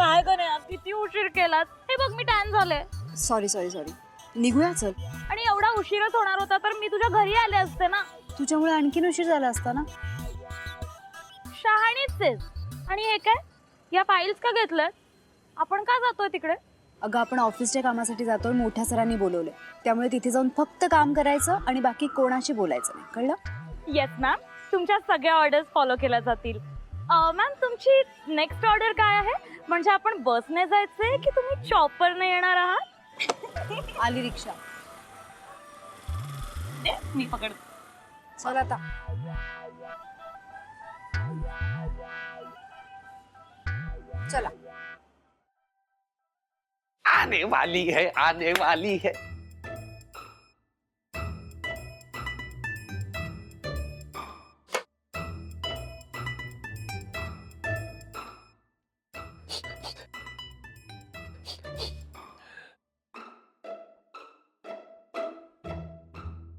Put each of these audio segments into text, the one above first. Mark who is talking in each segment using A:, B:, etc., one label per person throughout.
A: काय ग नेहा, किती उशीर केलात. हे बघ मी टॅन झाले.
B: सॉरी सॉरी सॉरी, निघूया चल.
A: आणि एवढा उशीरच होणार होता तर मी तुझ्या घरी आले असते ना.
B: तुझ्यामुळे आणखीन उशीर झाला असता ना.
A: शहाणीच आहेस. आणि हे काय, या फाईल्स का घेतल्यात? आपण का जातोय तिकडे?
B: अगं आपण ऑफिसच्या कामासाठी जातोय, मोठ्या सरांनी बोलवलंय, त्यामुळे तिथे जाऊन फक्त काम करायचं आणि बाकी कोणाशी बोलायचं नाही, कळलं?
A: येस मॅम, तुमच्या सगळ्या ऑर्डर्स फॉलो केल्या जातील. मॅम तुमची नेक्स्ट ऑर्डर काय आहे? म्हणजे आपण बसने जायचंय की तुम्ही चॉपरने येणार आहात?
B: आली रिक्षा.
A: मी पकड.
B: चल आता. चला.
C: आने वाली है, आने वाली है.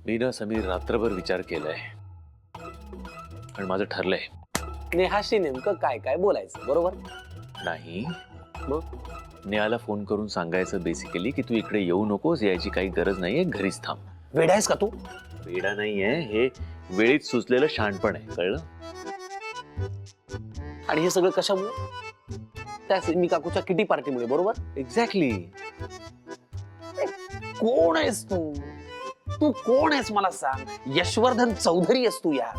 D: मी ना समीर रात्रभर विचार केलाय आणि माझं ठरलंय.
C: नेहाशी नेमकं काय काय बोलायचं, बरोबर?
D: नाही
C: मग
D: नेहाला फोन करून सांगायचं बेसिकली की तू इकडे येऊ नकोस, यायची काही गरज नाहीये, घरीच थांब.
C: वेडा आहेस का तू?
D: वेडा नाहीये, हे वेळीत सुचलेलं शहाणपण आहे, कळलं?
C: आणि हे सगळं कशामुळे? त्या सिमी काकूच्या किटी पार्टीमुळे, बरोबर?
D: एक्झॅक्टली.
C: कोण आहेस तू? तू कोण आहेस मला सांग. यशवर्धन चौधरी आहेस तू यार.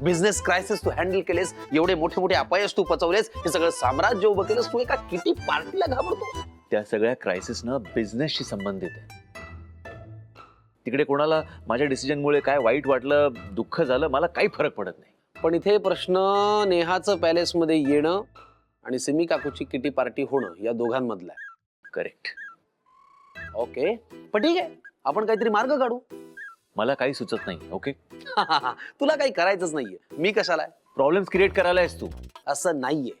C: बिझनेस क्रायसिस तू हँडल केलेस, एवढे मोठे मोठे अपयश तू पचवलेस, हे सगळं साम्राज्य उभं केलंस, तू एका किटी पार्टीला घाबरतो?
D: त्या सगळ्या क्रायसिसनं बिझनेसशी संबंधित आहे. तिकडे कोणाला माझ्या डिसिजनमुळे काय वाईट वाटलं, दुःख झालं, मला काही फरक पडत नाही.
C: पण इथे प्रश्न नेहाचं पॅलेस मध्ये येणं आणि सिमी काकूची किटी पार्टी होणं या दोघांमधला आहे.
D: करेक्ट.
C: ओके, पण ठीक आहे, आपण काहीतरी मार्ग काढू.
D: मला काही सुचत नाही. ओके,
C: तुला काही करायचंच नाहीये, मी कशाला?
D: प्रॉब्लेम्स क्रिएट करायला आहेस तू.
C: असं नाहीये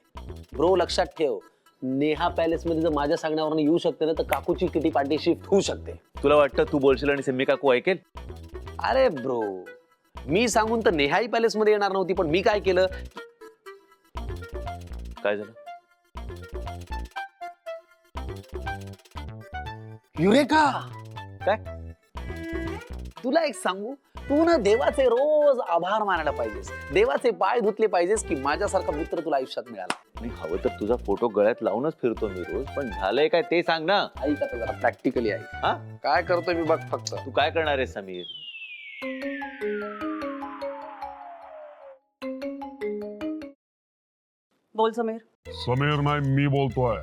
C: ब्रो, लक्षात ठेव. नेहा पॅलेस मध्ये जर माझ्या सांगण्यावरून येऊ शकते ना, तर काकूची किटी पार्टी शिफ्ट होऊ शकते.
D: तुला वाटतं तू बोलशील आणि सिम्मी काकू ऐकेल?
C: अरे ब्रो, मी सांगून तर नेहाही पॅलेस मध्ये येणार नव्हती, पण मी काय केलं?
D: काय झालं?
C: युरेका,
D: काय?
C: तुला एक सांगू, तू ना देवाचे रोज आभार मानायला पाहिजेस, देवाचे पाय धुतले पाहिजेस की माझ्यासारखा मित्र तुला आयुष्यात मिळाला.
D: मी हवं तर तुझा फोटो गळ्यात लावूनच फिरतो मी रोज, पण झालंय काय ते सांग ना.
C: ऐक आता जरा प्रॅक्टिकली आहे.
D: हा,
C: काय करतोय मी बघ फक्त.
D: तू काय करणार आहे समीर?
E: बोल समीर.
F: समीर नाही, मी बोलतोय.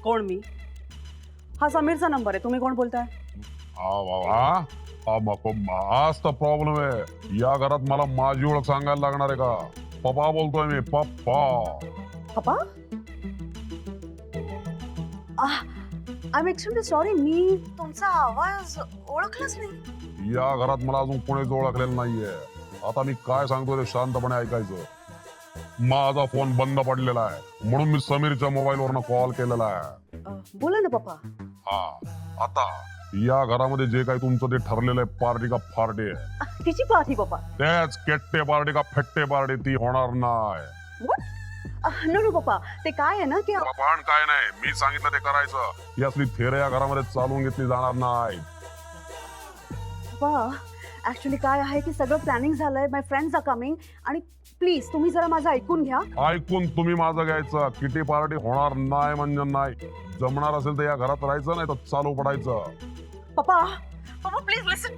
E: कोण मी? हा समीरचा नंबर आहे, तुम्ही कोण बोलताय?
F: हाच तर प्रॉब्लेम आहे. या घरात मला माझी ओळख सांगायला लागणार आहे का? पप्पा बोलतोय मी, पप्पा.
E: पप्पा? आय एम एक्स्ट्रीमली सॉरी, मी तुमचा आवाज ओळखलाच नाही.
F: या घरात मला अजून कोणीच ओळखलेलं नाहीये. आता मी काय सांगतो ते शांतपणे ऐकायचं. माझा फोन बंद पडलेला आहे, म्हणून मी समीरच्या मोबाईलवरनं कॉल केलेला आहे.
E: बोला ना पप्पा.
F: हा, आता या घरामध्ये जे काही तुमचं ते ठरलेलं आहे, पार्टी का फार्टी आहे.
E: तिची पार्टी पप्पा?
F: तेच केट्टे पार्टी का फेट्टे पार्टी, ती होणार नाही.
E: नो नो पप्पा, ते काय आहे ना की
F: पण काय नाही, मी सांगितलं ते करायचं. ही असली थेरे या घरामध्ये चालवून घेतली जाणार नाही.
E: पप्पा ऍक्च्युली काय आहे की सगळं प्लॅनिंग झालंय, माय फ्रेंड्स आर कमिंग, आणि प्लीज तुम्ही जरा माझं ऐकून घ्या.
F: ऐकून तुम्ही माझं घ्यायचं. किटी पार्टी होणार नाही म्हणजे नाही. जमणार असेल तर या घरात राहायचं, नाही तर चालू पडायचं.
E: पप्पा पप्पा प्लीज लिसन.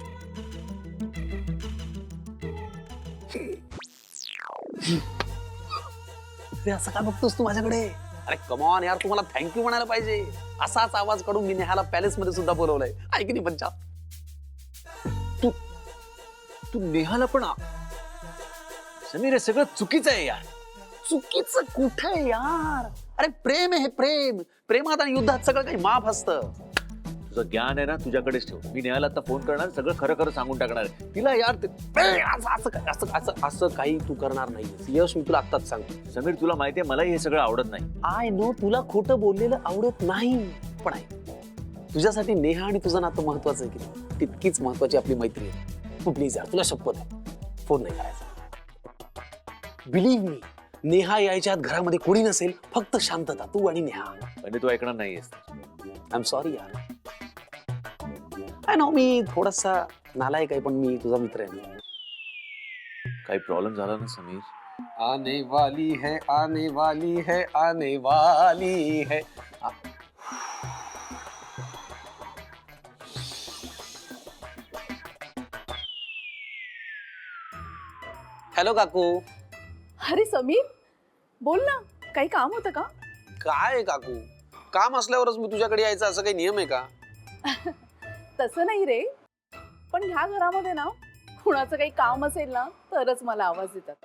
C: असं काय बघतोस तू माझ्याकडे? अरे कमॉन यार, तुम्हाला थँक्यू म्हणायला पाहिजे. असाच आवाज काढून मी नेहाला पॅलेस मध्ये सुद्धा बोलवलंय. ऐक नाही पंचा,
D: तू नेहाला पण समीर, हे सगळं चुकीचं आहे यार.
C: चुकीचं कुठे यार? अरे प्रेम आहे हे, प्रेम. प्रेमात आणि युद्धात सगळं काही माफ असतं.
D: तुझं ज्ञान आहे ना तुझ्याकडेच ठेव. मी नेहाला आता फोन करणार, सगळं खरं खरं सांगून टाकणार आहे तिला. यार
C: असं काही तू करणार नाहीयेस यश, मी तुला आत्ताच सांगतो.
D: समीर, तुला माहितीये मलाही हे सगळं आवडत नाही.
C: आय नो तुला खोटं बोललेलं आवडत नाही, पण आहे तुझ्यासाठी नेहा आणि तुझं नातं महत्वाचं आहे की तितकीच महत्वाची आपली मैत्री आहे. प्लीज यार, तुला शपथ आहे, फोन नाही करायचा. बिलीव्ह मी, नेहा यायच्या आत घरामध्ये कोणी नसेल, फक्त शांतता, तू आणि नेहा.
D: आणि तू ऐकणार नाहीयेस.
C: आय एम सॉरी यार. आय नो मी थोडासा नालायक आहे, पण मी तुझा मित्र आहे.
D: काही प्रॉब्लेम झाला ना समीर?
C: आने वाली है, आने वाली है, आने वाली है. हॅलो काकू.
E: अरे समीर, बोल ना, काही काम होतं का?
C: काय काकू, काम असल्यावरच मी तुझ्याकडे यायचं असं काही नियम आहे का?
E: तसं नाही रे, पण ह्या घरामध्ये ना कुणाचं काही काम असेल ना तरच मला आवाज देतात.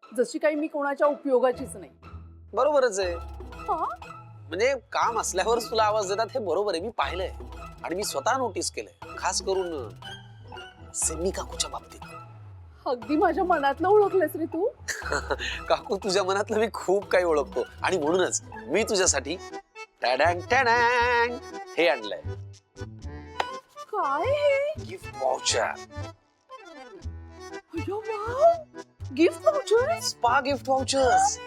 E: जशी काही मी कोणाच्या उपयोगाचीच नाही.
C: बरोबरच आहे.
E: हा?
C: म्हणजे काम असल्यावरच तुला आवाज देतात हे बरोबर आहे, मी पाहिलंय आणि मी स्वतः नोटीस केलंय, खास करून सिमी काकूच्या बाबतीत.
E: अगदी माझ्या मनातलं ओळखलंस रे तू.
C: काकू तुझ्या मनातलं मी खूप काही ओळखतो आणि म्हणूनच मी तुझ्यासाठी टॅडॅंग टॅडॅंग हे आणलंय.
E: काय हे?
C: Gift voucher.
E: Gift voucher?
C: Spa gift vouchers.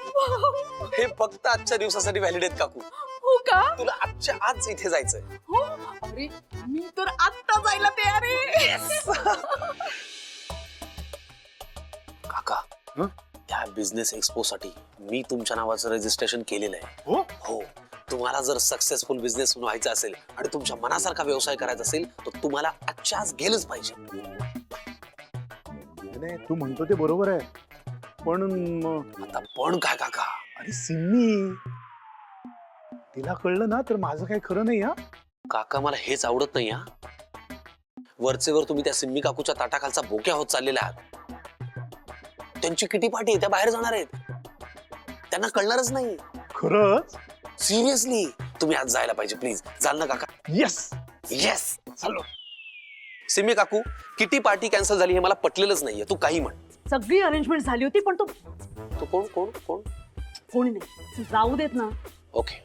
C: हे फक्त आजच्या दिवसासाठी व्हॅलिड आहेत काकू.
E: हो का?
C: तुला आजच्या आज इथे जायचंय.
E: हो. अरे मी तर आत्ता जायला तयार आहे.
C: काका, त्या बिझनेस एक्सपो साठी मी तुमच्या नावाचं रजिस्ट्रेशन केलेलं आहे. हो. तुम्हाला जर सक्सेसफुल बिझनेस व्हायचा असेल आणि तुमच्या मनासारखा व्यवसाय करायचा असेल तर तुम्हाला आजच्या आज गेलंच पाहिजे.
G: नाही, तू म्हणतो ते बरोबर आहे, पण
C: आता पण काय काका?
G: अरे सिम्मी, तिला कळलं ना तर माझं काही खरं नाही. हा
C: काका मला हेच आवडत नाही. हा वरचेवर तुम्ही त्या सिम्मी काकूच्या ताटाखालचा बोक्या होत चाललेला आहात. त्यांची किटी पार्टी आहे, त्या बाहेर जाणार आहेत, त्यांना कळणारच नाही.
G: खरंच?
C: सिरियसली तुम्ही आज जायला पाहिजे, प्लीज. जाल ना काका?
G: Yes
C: yes. चाललो. सिम्मी काकू, किटी पार्टी कॅन्सल झाली हे मला पटलेलंच नाहीये. तू काही म्हण.
E: सगळी अरेंजमेंट झाली होती पण तो
C: तू कोण कोण कोण?
E: कोणी नाही. जाऊ देत ना.
C: ओके,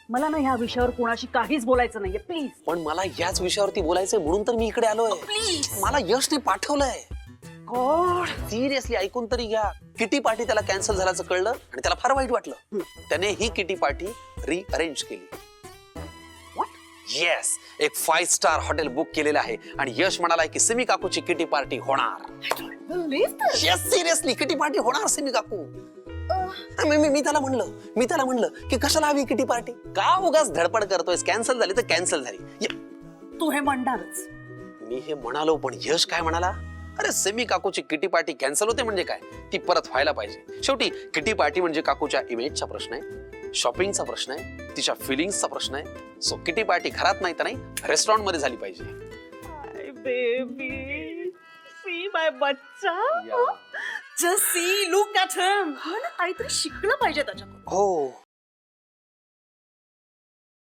E: मला ना ह्या विषयावर कोणाशी काहीच बोलायचं नाहीये, प्लीज.
C: पण मला याच विषयावरती बोलायचंय म्हणून तर मी इकडे आलोय. मला यशने पाठवलंय.
E: गॉड.
C: सिरियसली ऐकून तरी घ्या. किटी पार्टी त्याला कॅन्सल झाल्याचं कळलं आणि त्याला फार वाईट वाटलं. त्याने ही किटी पार्टी रिअरेंज केली. येस, एक 5 स्टार हॉटेल बुक केलेलं आहे आणि यश म्हणालाय की सिमी काकूची किटी पार्टी होणार. येस, सिरियसली किटी पार्टी होणार सिमी काकू. मी त्याला म्हणलं की कशाला हवी किटी पार्टी, का उगाच धडपड करतोय, कॅन्सल झाली तर कॅन्सल झाली.
E: तू हे म्हणणारच.
C: मी हे म्हणालो पण यश काय म्हणाला, अरे सिमी काकूची किटी पार्टी कॅन्सल होते म्हणजे काय, ती परत व्हायला पाहिजे. शेवटी किटी पार्टी म्हणजे काकूच्या इमेजचा प्रश्न आहे, शॉपिंगचा प्रश्न आहे, तिच्या फिलिंग्सचा प्रश्न आहे. सो किटी पार्टी घरात नाही तर नाही, रेस्टॉरंट मध्ये झाली पाहिजे.
E: बेबी, सी माय बच्चा. जस्ट सी, लुक ॲट हिम. काहीतरी शिकलं पाहिजे त्याच्याकडून.
C: हो